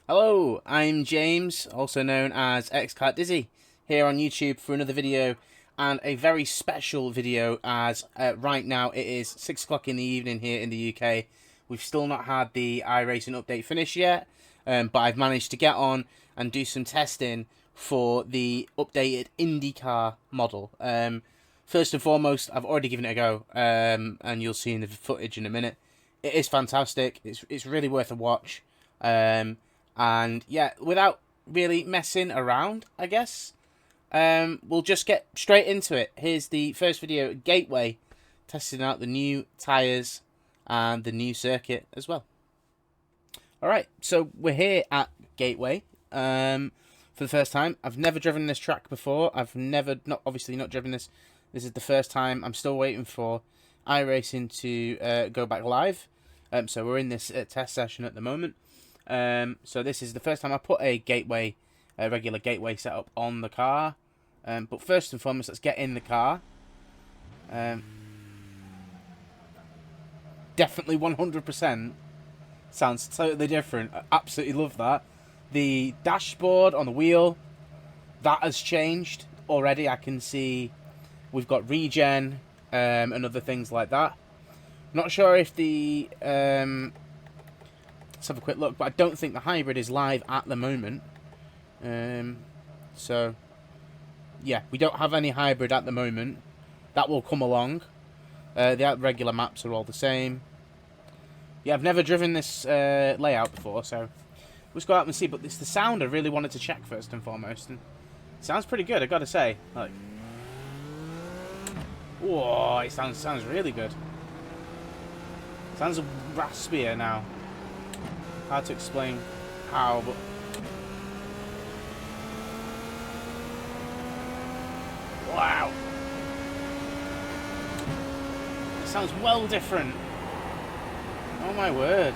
Hello, I'm James, also known as XCart Dizzy, here on YouTube for another video, and a very special video as right now it is 6 o'clock in the evening here in the UK. We've still not had the iRacing update finish yet, but I've managed to get on and do some testing for the updated IndyCar model. First and foremost, I've already given it a go, and you'll see in the footage in a minute. It is fantastic. It's really worth a watch. And yeah, without really messing around, I guess, we'll just get straight into it. Here's the first video at Gateway, testing out the new tyres and the new circuit as well. Alright, so we're here at Gateway for the first time. I've never driven this track before. Obviously not driven this. This is the first time. I'm still waiting for iRacing to go back live. So we're in this test session at the moment. So this is the first time I put a regular gateway setup on the car. But first and foremost, let's get in the car. Definitely 100% sounds totally different. I absolutely love that. The dashboard on the wheel, that has changed already. I can see we've got regen and other things like that. Not sure if the let's have a quick look, but I don't think the hybrid is live at the moment. So yeah, we don't have any hybrid at the moment. That will come along. The regular maps are all the same. Yeah, I've never driven this layout before, so let's go out and see. But it's the sound I really wanted to check first and foremost, and it sounds pretty good, I gotta say. Like, whoa, it sounds really good. Sounds raspier now. Hard to explain how, but wow, it sounds well different. Oh my word!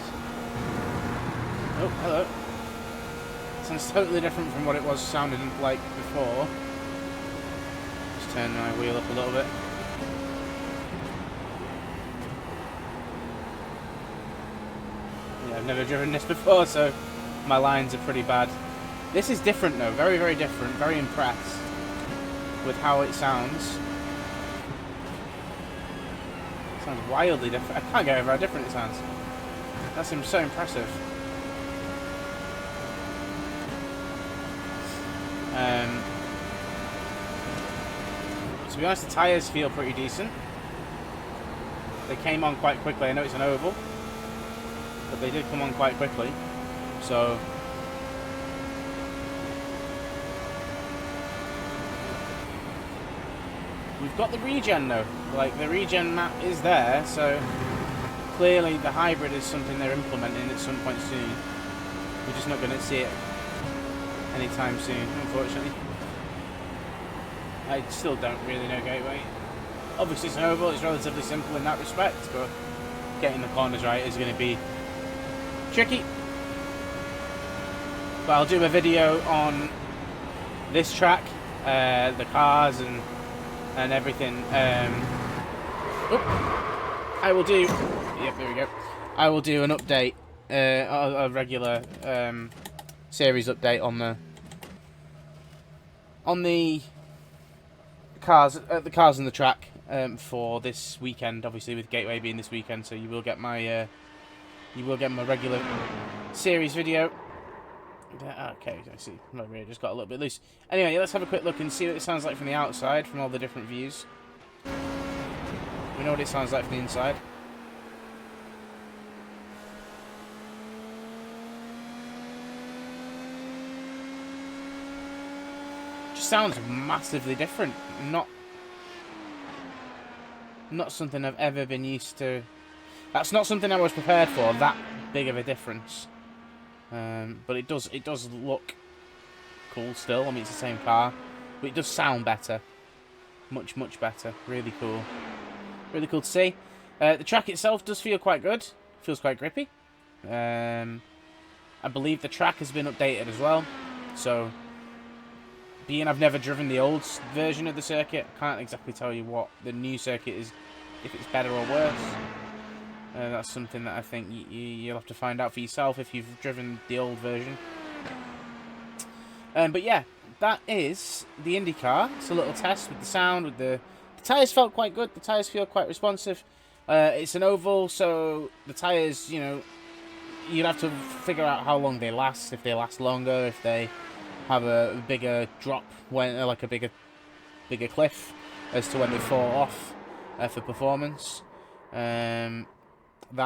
Oh, hello. It sounds totally different from what it was sounding like before. Just turn my wheel up a little bit. I've never driven this before, so my lines are pretty bad. This is different though, very, very different. Very impressed with how it sounds. It sounds wildly different. I can't get over how different it sounds. That seems so impressive. To be honest, the tyres feel pretty decent. They came on quite quickly. I know it's an oval, but they did come on quite quickly, so we've got the regen though. Like, the regen map is there, so clearly the hybrid is something they're implementing at some point soon. We're just not going to see it anytime soon, unfortunately. I still don't really know Gateway. Obviously it's an oval, it's relatively simple in that respect, but getting the corners right is going to be tricky. But I'll do a video on this track, the cars and everything. I will do. Yep, there we go. I will do an update, a regular series update on the cars and the track for this weekend. Obviously, with Gateway being this weekend, so you will get my regular series video. Okay, I see. My radio just got a little bit loose. Anyway, let's have a quick look and see what it sounds like from the outside, from all the different views. We know what it sounds like from the inside. Just sounds massively different. Not something I've ever been used to. That's not something I was prepared for, that big of a difference. But it does look cool still. I mean, it's the same car, but it does sound better. Much, much better. Really cool. Really cool to see. The track itself does feel quite good. Feels quite grippy. I believe the track has been updated as well. So, being I've never driven the old version of the circuit, I can't exactly tell you what the new circuit is, if it's better or worse. That's something that I think you'll have to find out for yourself if you've driven the old version. But yeah, that is the IndyCar. It's a little test with the sound, with the tyres felt quite good. The tyres feel quite responsive. It's an oval, so the tyres, you know, you'd have to figure out how long they last. If they last longer, if they have a bigger drop, when like a bigger cliff, as to when they fall off for performance. That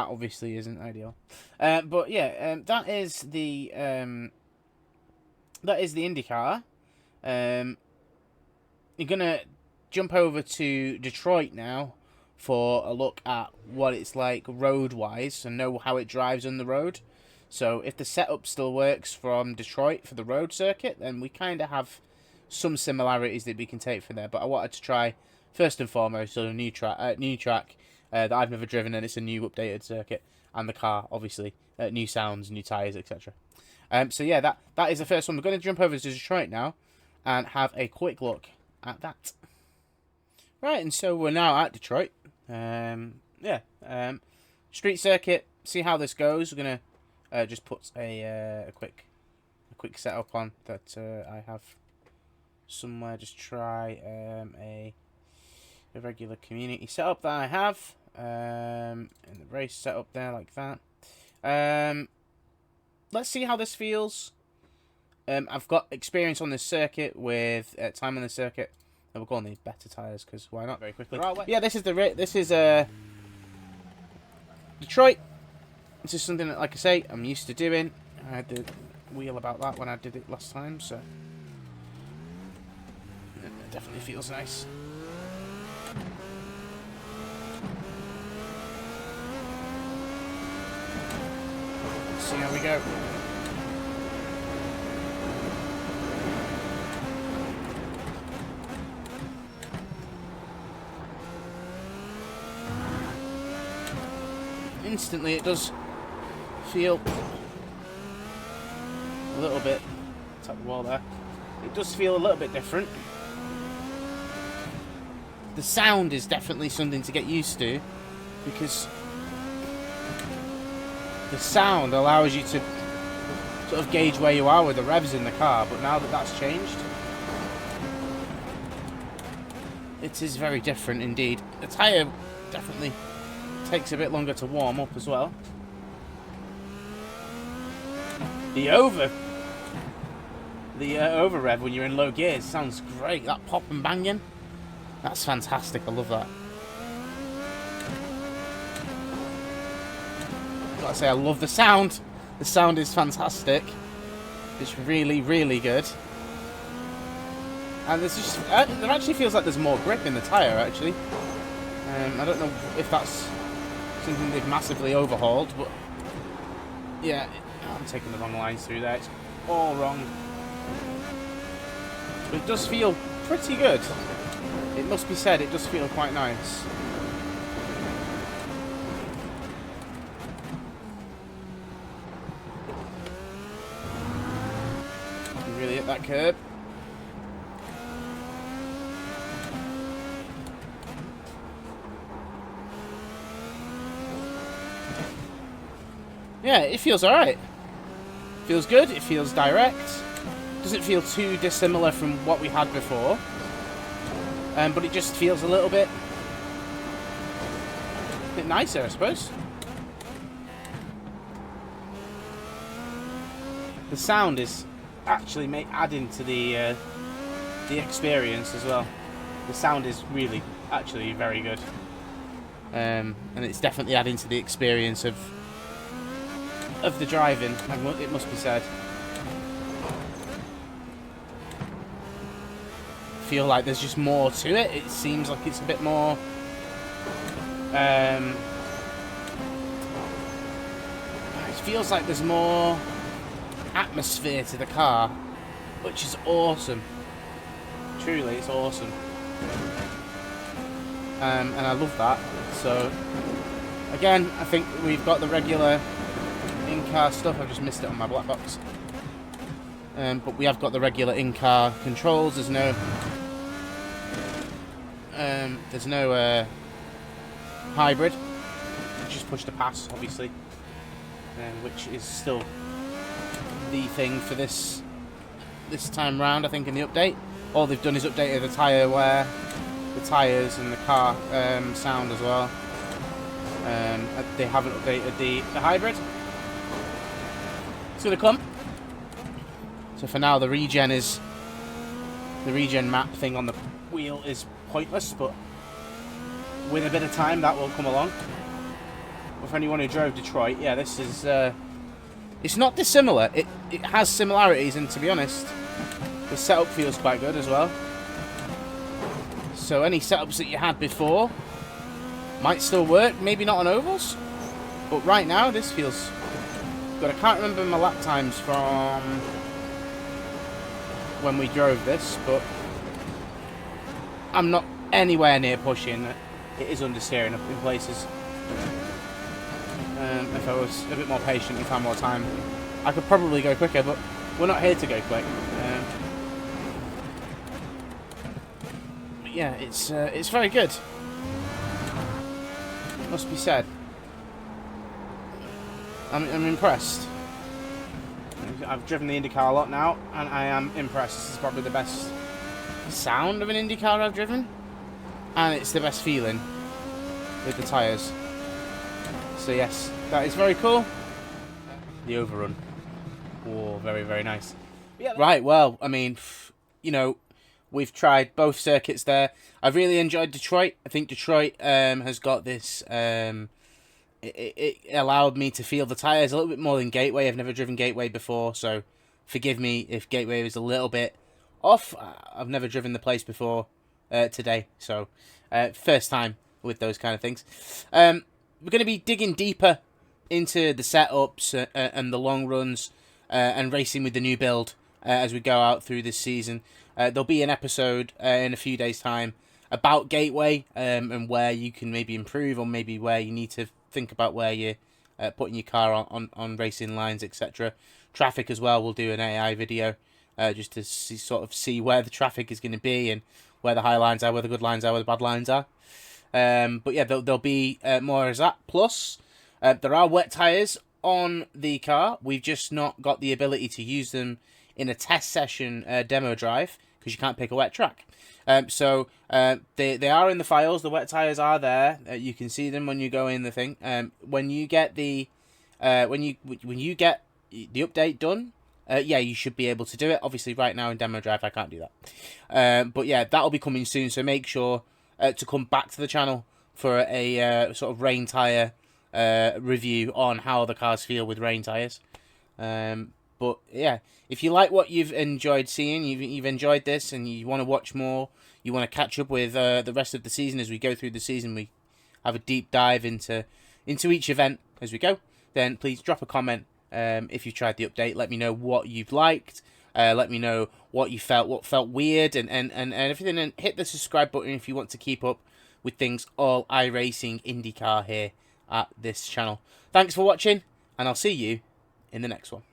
obviously isn't ideal. But yeah, that is the IndyCar. You're gonna jump over to Detroit now for a look at what it's like road-wise and know how it drives on the road. So if the setup still works from Detroit for the road circuit, then we kind of have some similarities that we can take from there. But I wanted to try first and foremost on a new track that I've never driven, and it's a new updated circuit, and the car obviously new sounds, new tires, etc. So yeah, that is the first one. We're going to jump over to Detroit now and have a quick look at that. Right, and so we're now at Detroit. Street circuit. See how this goes. We're gonna just put a quick setup on that I have somewhere. Just try a regular community setup that I have, and the race setup there like that. Let's see how this feels. I've got experience on this circuit with time on the circuit. And we'll go on the better tyres because why not? Very quickly. Yeah, this is Detroit. This is something that, like I say, I'm used to doing. I had to wheel about that when I did it last time, so it definitely feels nice. Let's see how we go. Instantly, it does feel a little bit. Tap the wall there. It does feel a little bit different. The sound is definitely something to get used to, because the sound allows you to sort of gauge where you are with the revs in the car. But now that that's changed, it is very different indeed. The tyre definitely takes a bit longer to warm up as well. The over rev when you're in low gears sounds great. That pop and banging, that's fantastic. I love that. Gotta say, I love the sound. The sound is fantastic. It's really, really good. And there's just, it actually feels like there's more grip in the tyre actually. I don't know if that's something they've massively overhauled, but yeah, I'm taking the wrong lines through there. It's all wrong. But it does feel pretty good. It must be said, it does feel quite nice. You really hit that curb. Yeah, it feels alright. Feels good, it feels direct. Doesn't feel too dissimilar from what we had before. But it just feels a little bit nicer, I suppose. The sound is actually adding to the experience as well. The sound is really, actually very good. And it's definitely adding to the experience of the driving, it must be said. Feel like there's just more to it. It seems like it's a bit more it feels like there's more atmosphere to the car, which is awesome. Truly, it's awesome. And I love that. So again, I think we've got the regular in-car stuff. I've just missed it on my black box. But we have got the regular in-car controls. There's no hybrid. Just push to pass, obviously, which is still the thing for this time round. I think in the update, all they've done is updated the tyre wear, the tyres, and the car sound as well. They haven't updated the hybrid. It's gonna come. So for now, the regen map thing on the wheel is pointless, but with a bit of time, that will come along. But for anyone who drove Detroit, yeah, this is it's not dissimilar. It has similarities, and to be honest, the setup feels quite good as well. So any setups that you had before might still work, maybe not on ovals, but right now this feels good. I can't remember my lap times from when we drove this, but I'm not anywhere near pushing. It is understeering up in places. If I was a bit more patient and found more time, I could probably go quicker, but we're not here to go quick. But yeah, it's very good. It must be said. I'm impressed. I've driven the IndyCar a lot now, and I am impressed. This is probably the best sound of an IndyCar I've driven, and it's the best feeling with the tyres. So yes, that is very cool. The overrun. Oh, very, very nice. Yeah, right, well, I mean, you know, we've tried both circuits there. I've really enjoyed Detroit. I think Detroit has got this... It allowed me to feel the tyres a little bit more than Gateway. I've never driven Gateway before, so forgive me if Gateway was a little bit off. I've never driven the place before today, so first time with those kind of things. We're going to be digging deeper into the setups and the long runs and racing with the new build as we go out through this season. There'll be an episode in a few days' time about Gateway and where you can maybe improve, or maybe where you need to think about where you're putting your car on racing lines, etc. Traffic as well, we'll do an AI video just to see where the traffic is going to be, and where the high lines are, where the good lines are, where the bad lines are. But yeah, there'll be more as that. Plus, there are wet tyres on the car. We've just not got the ability to use them in a test session demo drive, because you can't pick a wet track. So they are in the files. The wet tyres are there. You can see them when you go in the thing. When you get the when you get the update done, yeah, you should be able to do it. Obviously, right now in demo drive, I can't do that. But yeah, that'll be coming soon. So make sure to come back to the channel for a sort of rain tyre review on how the cars feel with rain tyres. But yeah, if you like what you've enjoyed seeing, you've enjoyed this, and you want to watch more, you want to catch up with the rest of the season as we go through the season, we have a deep dive into each event as we go, then please drop a comment if you've tried the update. Let me know what you've liked. Let me know what you felt, what felt weird, and everything. And hit the subscribe button if you want to keep up with things all iRacing IndyCar here at this channel. Thanks for watching, and I'll see you in the next one.